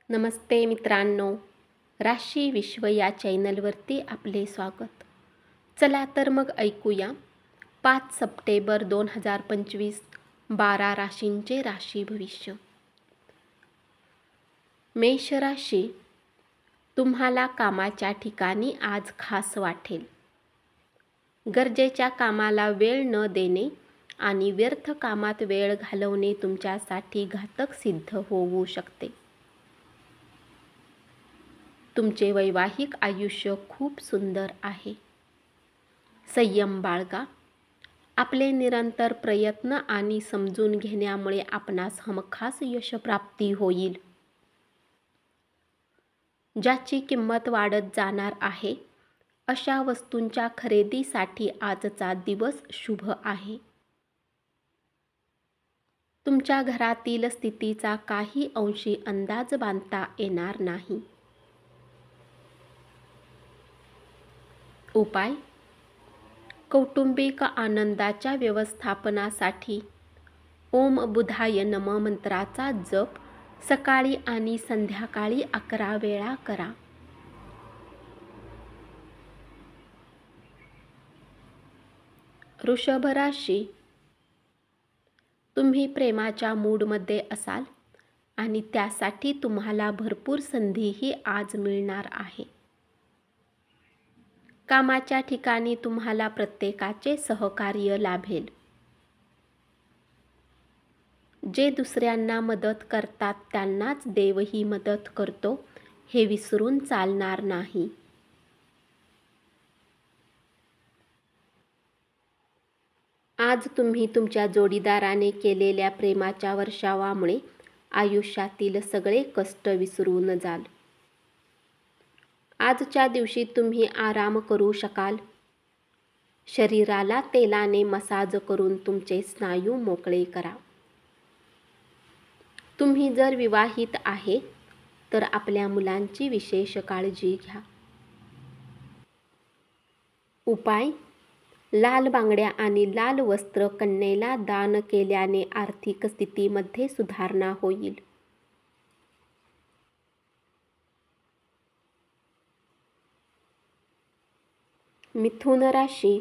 नमस्ते मित्रांनो, राशी विश्व या चॅनलवरती आपले स्वागत. चला तर मग ऐकूया 5 सप्टेंबर 2025 12 राशींचे राशी भविष्य. मेष राशी, तुम्हाला कामाच्या ठिकाणी आज खास वाटेल. गरजेच्या कामाला वेळ न देणे आणि व्यर्थ कामात वेळ घालवणे तुमच्यासाठी घातक सिद्ध होऊ शकते. तुमचे वैवाहिक आयुष्य खूप सुंदर आहे. संयम बाळगा. आपले निरंतर प्रयत्न आणि समजून घेण्यामुळे आपणास हमखास यशप्राप्ती होईल. ज्याची किंमत वाढत जाणार आहे अशा वस्तूंच्या खरेदीसाठी आजचा दिवस शुभ आहे. तुमच्या घरातील स्थितीचा काही अंशी अंदाज बांधता येणार नाही. उपाय: कौटुंबिक आनंदाच्या व्यवस्थापनासाठी ओम बुधाय नमः मंत्राचा जप सकाळी आणि संध्याकाळी 11 वेळा करा. वृषभ राशी, तुम्ही प्रेमाच्या मूडमध्ये असाल आणि त्यासाठी तुम्हाला भरपूर संधीही आज मिळणार आहे. कामाच्या ठिकाणी तुम्हाला प्रत्येकाचे सहकार्य लाभेल. जे दुसऱ्यांना मदत करतात त्यांनाच देवही मदत करतो हे विसरून चालणार नाही. आज तुम्ही तुमच्या जोडीदाराने केलेल्या प्रेमाच्या वर्षावामुळे आयुष्यातील सगळे कष्ट विसरून जाल. आजच्या दिवशी तुम्ही आराम करू शकाल. शरीराला तेलाने मसाज करून तुमचे स्नायू मोकळे करा. तुम्ही जर विवाहित आहे तर आपल्या मुलांची विशेष काळजी घ्या. उपाय: लाल बांगड्या आणि लाल वस्त्र कन्येला दान केल्याने आर्थिक स्थितीमध्ये सुधारणा होईल. मिथुन राशी,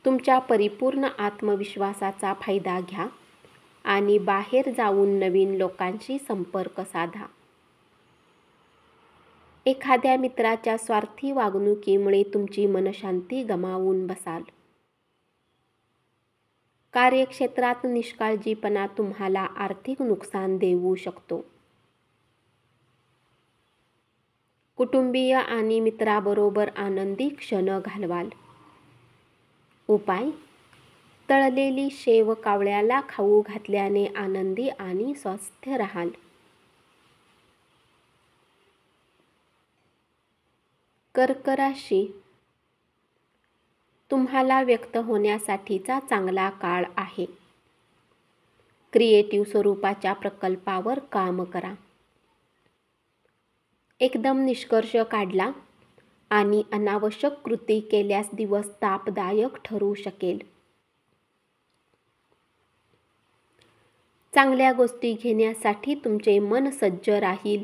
तुमच्या परिपूर्ण आत्मविश्वासाचा फायदा घ्या आणि बाहेर जाऊन नवीन लोकांशी संपर्क साधा. एखाद्या मित्राच्या स्वार्थी वागणुकीमुळे तुमची मनशांती गमावून बसाल. कार्यक्षेत्रात निष्काळजीपणा तुम्हाला आर्थिक नुकसान देऊ शकतो. कुटुंबीय आणि मित्राबरोबर आनंदी क्षण घालवाल. उपाय: तळलेली शेव कावळ्याला खाऊ घातल्याने आनंदी आणि स्वस्थ राहाल. कर्क राशी, तुम्हाला व्यक्त होण्यासाठीचा चांगला काळ आहे. क्रिएटिव्ह स्वरूपाच्या प्रकल्पावर काम करा. एकदम निष्कर्ष काढला आणि अनावश्यक कृती केल्यास दिवस तापदायक ठरू शकेल. चांगल्या गोष्टी घेण्यासाठी तुमचे मन सज्ज राहील.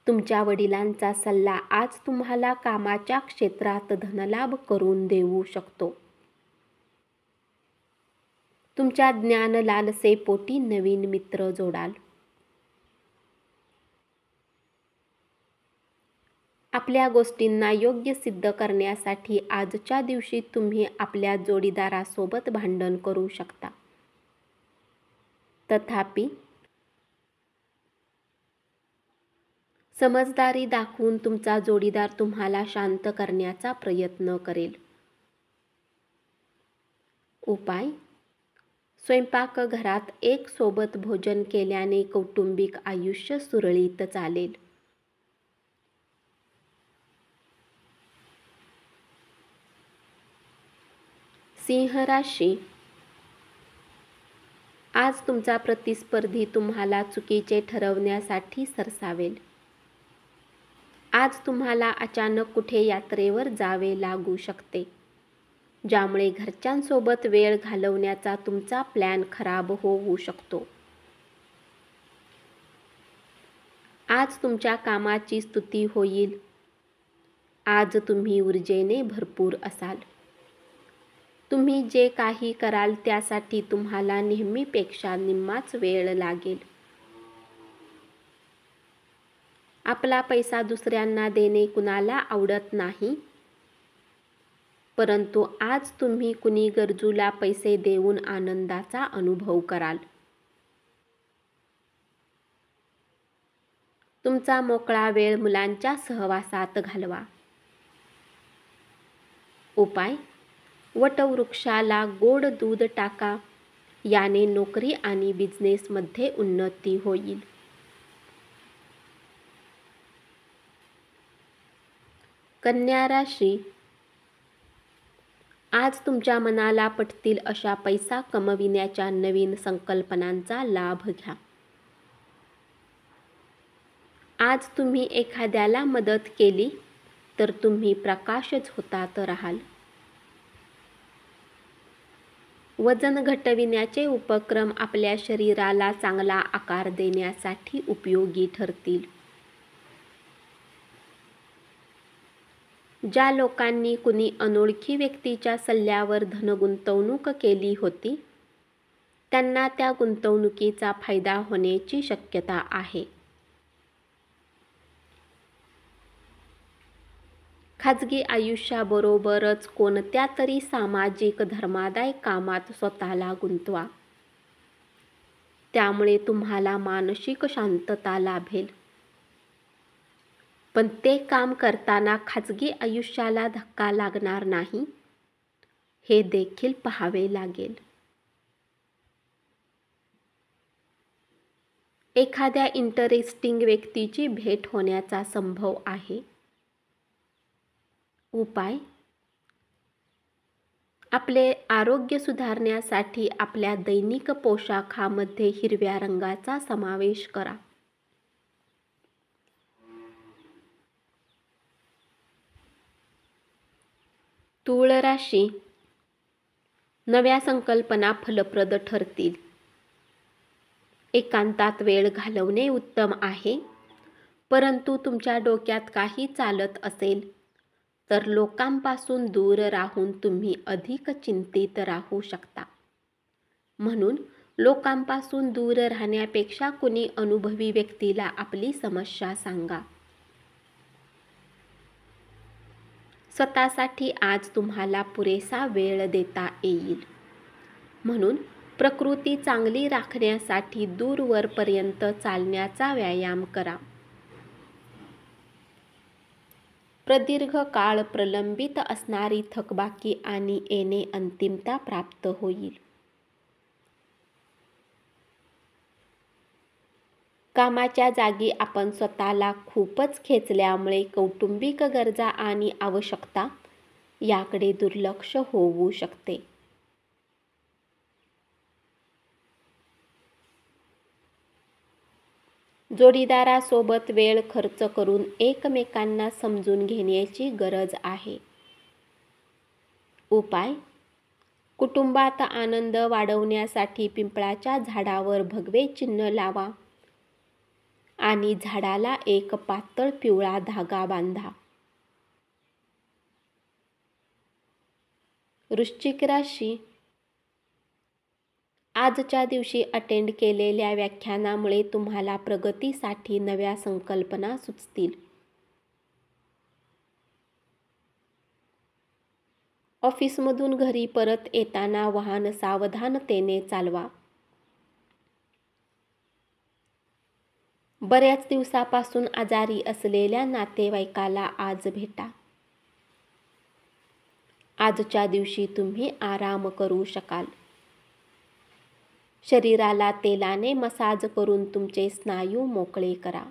तुमच्या वडिलांचा सल्ला आज तुम्हाला कामाच्या क्षेत्रात धनलाभ करून देऊ शकतो. तुमच्या ज्ञान लालसेपोटी नवीन मित्र जोडाल. आपल्या गोष्टींना योग्य सिद्ध करण्यासाठी आजच्या दिवशी तुम्ही आपल्या जोडीदारासोबत भांडण करू शकता. तथापि समजदारी दाखवून तुमचा जोडीदार तुम्हाला शांत करण्याचा प्रयत्न करेल. उपाय: स्वयंपाकघरात एक सोबत भोजन केल्याने कौटुंबिक आयुष्य सुरळीत चालेल. सिंह राशी, आज तुमचा प्रतिस्पर्धी तुम्हाला चुकीचे ठरवण्यासाठी सरसावेल. आज तुम्हाला अचानक कुठे यात्रेवर जावे लागू शकते, ज्यामुळे घरच्यांसोबत वेळ घालवण्याचा तुमचा प्लॅन खराब होऊ शकतो. आज तुमच्या कामाची स्तुती होईल. आज तुम्ही ऊर्जेने भरपूर असाल. तुम्ही जे काही कराल त्यासाठी तुम्हाला नेहमीपेक्षा निम्माच वेळ लागेल. आपला पैसा दुसऱ्यांना देणे कुणाला आवडत नाही, परंतु आज तुम्ही कुणी गरजूला पैसे देऊन आनंदाचा अनुभव कराल. तुमचा मोकळा वेळ मुलांच्या सहवासात घालवा. उपाय: वटवृक्षाला गोड दूध टाका. याने नोकरी आणि बिझनेसमध्ये उन्नती होईल. कन्या राशी, आज तुमच्या मनाला पटतील अशा पैसा कमविण्याच्या नवीन संकल्पनांचा लाभ घ्या. आज तुम्ही एखाद्याला मदत केली तर तुम्ही प्रकाशच होतात राहाल. वजन घटविण्याचे उपक्रम आपल्या शरीराला चांगला आकार देण्यासाठी उपयोगी ठरतील. ज्या लोकांनी कुणी अनोळखी व्यक्तीच्या सल्ल्यावर धनगुंतवणूक केली होती, त्यांना त्या गुंतवणुकीचा फायदा होण्याची शक्यता आहे. खाजगी आयुष्याबरोबरच कोणत्या तरी सामाजिक धर्मादाय कामात स्वतःला गुंतवा. त्यामुळे तुम्हाला मानसिक शांतता लाभेल. पण ते काम करताना खाजगी आयुष्याला धक्का लागणार नाही, हे देखील पाहावे लागेल. एखाद्या इंटरेस्टिंग व्यक्तीची भेट होण्याचा संभव आहे. उपाय: आपले आरोग्य सुधारण्यासाठी आपल्या दैनिक पोशाखामध्ये हिरव्या रंगाचा समावेश करा. तूळ राशी, नव्या संकल्पना फलप्रद ठरतील. एकांतात वेळ घालवणे उत्तम आहे, परंतु तुमच्या डोक्यात काही चालत असेल तर लोकांपासून दूर राहून तुम्ही अधिक चिंतित राहू शकता. म्हणून लोकांपासून दूर राहण्यापेक्षा कुणी अनुभवी व्यक्तीला आपली समस्या सांगा. स्वतःसाठी आज तुम्हाला पुरेसा वेळ देता येईल. म्हणून प्रकृती चांगली राखण्यासाठी दूरवरपर्यंत चालण्याचा व्यायाम करा. प्रदीर्घ काळ प्रलंबित असणारी थकबाकी आणि येणे अंतिमता प्राप्त होईल. कामाच्या जागी आपण स्वतःला खूपच खेचल्यामुळे कौटुंबिक गरजा आणि आवश्यकता याकडे दुर्लक्ष होऊ शकते. जोडीदारासोबत वेळ खर्च करून एकमेकांना समजून घेण्याची गरज आहे. उपाय: कुटुंबात आनंद वाढवण्यासाठी पिंपळाच्या झाडावर भगवे चिन्ह लावा आणि झाडाला एक पातळ पिवळा धागा बांधा. वृश्चिक राशी, आजच्या दिवशी अटेंड केलेल्या व्याख्यानामुळे तुम्हाला प्रगतीसाठी नव्या संकल्पना सुचतील. ऑफिसमधून घरी परत येताना वाहन सावधानतेने चालवा. बऱ्याच दिवसापासून आजारी असलेल्या नातेवाईकाला आज भेटा. आजच्या दिवशी तुम्ही आराम करू शकाल. शरीराला तेलाने मसाज करून तुमचे स्नायू मोकळे करा.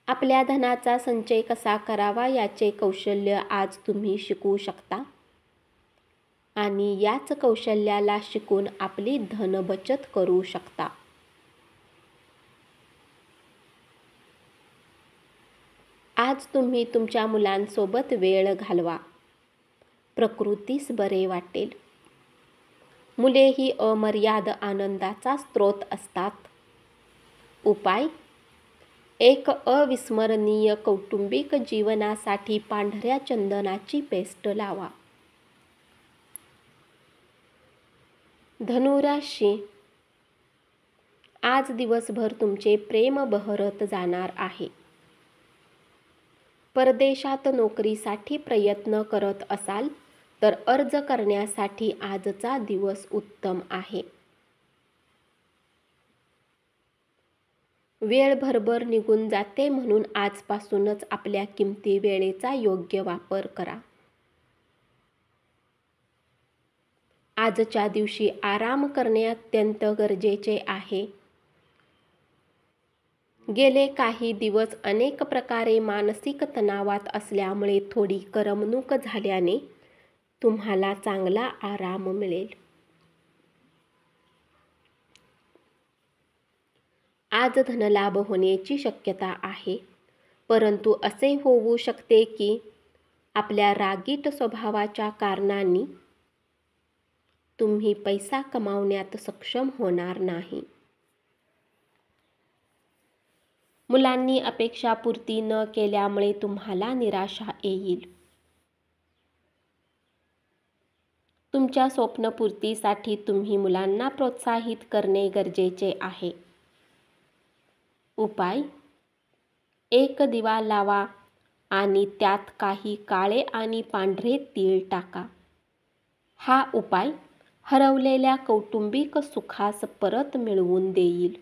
आपल्या धनाचा संचय कसा करावा याचे कौशल्य आज तुम्ही शिकू शकता आणि याच कौशल्याला शिकून आपली धन बचत करू शकता. आज तुम्ही तुमच्या मुलांसोबत वेळ घालवा. प्रकृतीस बरे वाटेल. मुले ही अमर्याद आनंदाचा स्रोत असतात. उपाय: एक अविस्मरणीय कौटुंबिक जीवनासाठी पांढऱ्या चंदनाची पेस्ट लावा. धनु राशी, आज दिवसभर तुमचे प्रेम बहरत जाणार आहे. परदेशात नोकरीसाठी प्रयत्न करत असाल तर अर्ज करण्यासाठी आजचा दिवस उत्तम आहे. वेळ भरभर निघून जाते, म्हणून आजपासूनच आपल्या किमती वेळेचा योग्य वापर करा. आजच्या दिवशी आराम करणे अत्यंत गरजेचे आहे. गेले काही दिवस अनेक प्रकारे मानसिक तणावात असल्यामुळे थोडी करमणूक झाल्याने तुम्हाला चांगला आराम मिळेल. आज धनलाभ होण्याची शक्यता आहे, परंतु असे होऊ शकते की आपल्या रागीट स्वभावाच्या कारणांनी तुम्ही पैसा कमावण्यात सक्षम होणार नाही. मुलांनी अपेक्षा पूर्ती न केल्यामुळे तुम्हाला निराशा येईल. तुमच्या स्वप्नपूर्तीसाठी तुम्ही मुलांना प्रोत्साहित करणे गरजेचे आहे. उपाय: एक दिवा लावा आणि त्यात काही काळे आणि पांढरे तीळ टाका. हा उपाय हरवलेल्या कौटुंबिक सुखास परत मिळवून देईल.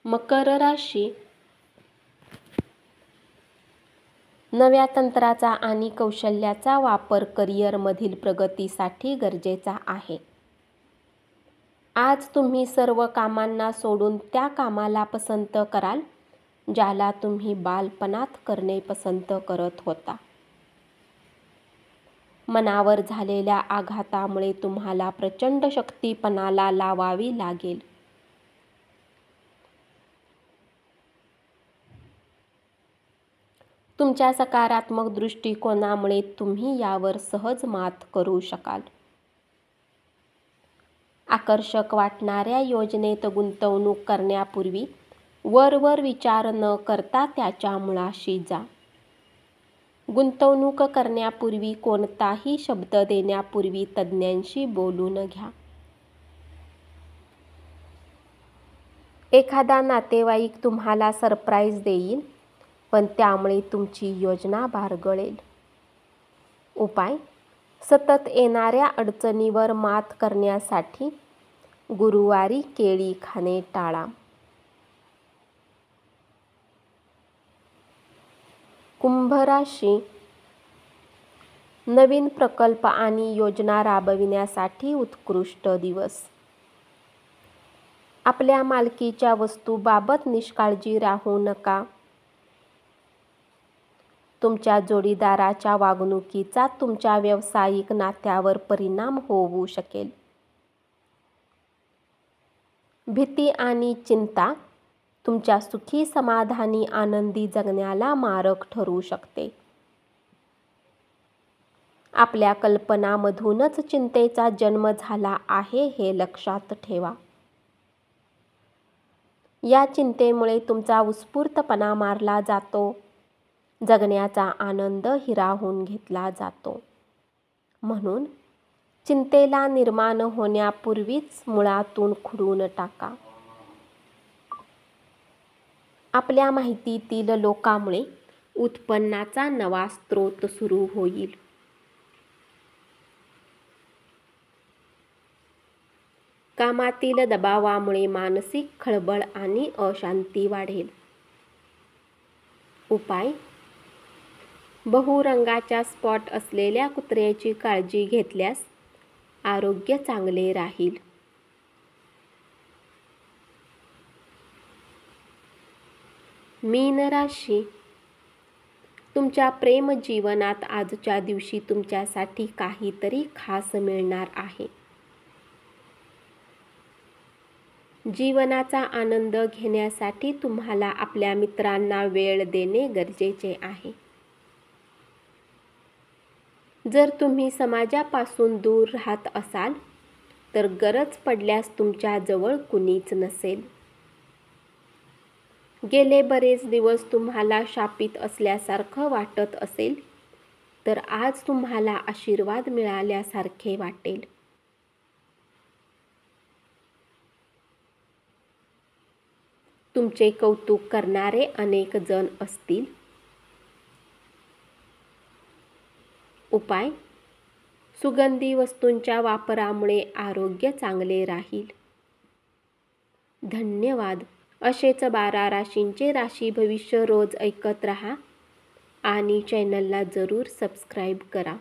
मकर राशी, नव्या तंत्राचा आणि कौशल्याचा वापर करिअरमधील प्रगतीसाठी गरजेचा आहे. आज तुम्ही सर्व कामांना सोडून त्या कामाला पसंत कराल ज्याला तुम्ही बालपणात करणे पसंत करत होता. मनावर झालेल्या आघातामुळे तुम्हाला प्रचंड शक्ती पणाला लावावी लागेल. तुमच्या सकारात्मक दृष्टिकोनामुळे तुम्ही यावर सहज मात करू शकाल. आकर्षक वाटणाऱ्या योजनेत गुंतवणूक करण्यापूर्वी वरवर विचार न करता त्याच्या मुळाशी जा. गुंतवणूक करण्यापूर्वी कोणताही शब्द देण्यापूर्वी तज्ज्ञांशी बोलून घ्या. एखादा नातेवाईक तुम्हाला सरप्राईज देईल, पण त्यामुळे तुमची योजना बारगळेल. उपाय: सतत येणाऱ्या अडचणीवर मात करण्यासाठी गुरुवारी केळी खाणे टाळा. कुंभ राशी, नवीन प्रकल्प आणि योजना राबविण्यासाठी उत्कृष्ट दिवस. आपल्या मालकीच्या वस्तूबाबत निष्काळजी राहू नका. तुमच्या जोडीदाराच्या वागणुकीचा तुमच्या व्यावसायिक नात्यावर परिणाम होऊ शकेल. भीती आणि चिंता तुमच्या सुखी समाधानी आनंदी जगण्याला मारक ठरू शकते. आपल्या कल्पनांमधूनच चिंतेचा जन्म झाला आहे हे लक्षात ठेवा. या चिंतेमुळे तुमचा उत्स्फूर्तपणा मारला जातो. जगण्याचा आनंद हिरावून घेतला जातो. म्हणून चिंतेला निर्माण होण्यापूर्वीच मुळातून खुडून टाका. आपल्या माहितीतील लोकांमुळे उत्पन्नाचा नवा स्रोत सुरू होईल. कामातील दबावामुळे मानसिक खळबळ आणि अशांती वाढेल. उपाय: बहुरंगाच्या स्पॉट असलेल्या कुत्र्याची काळजी घेतल्यास आरोग्य चांगले राहील. मीन राशी, तुमच्या प्रेम जीवनात आजच्या दिवशी तुमच्यासाठी काहीतरी खास मिळणार आहे. जीवनाचा आनंद घेण्यासाठी तुम्हाला आपल्या मित्रांना वेळ देणे गरजेचे आहे. जर तुम्ही समाजापासून दूर राहत असाल तर गरज पडल्यास तुमच्याजवळ कुणीच नसेल. गेले बरेच दिवस तुम्हाला शापित असल्यासारखं वाटत असेल तर आज तुम्हाला आशीर्वाद मिळाल्यासारखे वाटेल. तुमचे कौतुक करणारे अनेक जण असतील. उपाय: सुगंधी वस्तूंच्या वापरामुळे आरोग्य चांगले राहील. धन्यवाद. असेच 12 राशींचे राशी भविष्य रोज ऐकत रहा आणि चॅनलला जरूर सबस्क्राईब करा.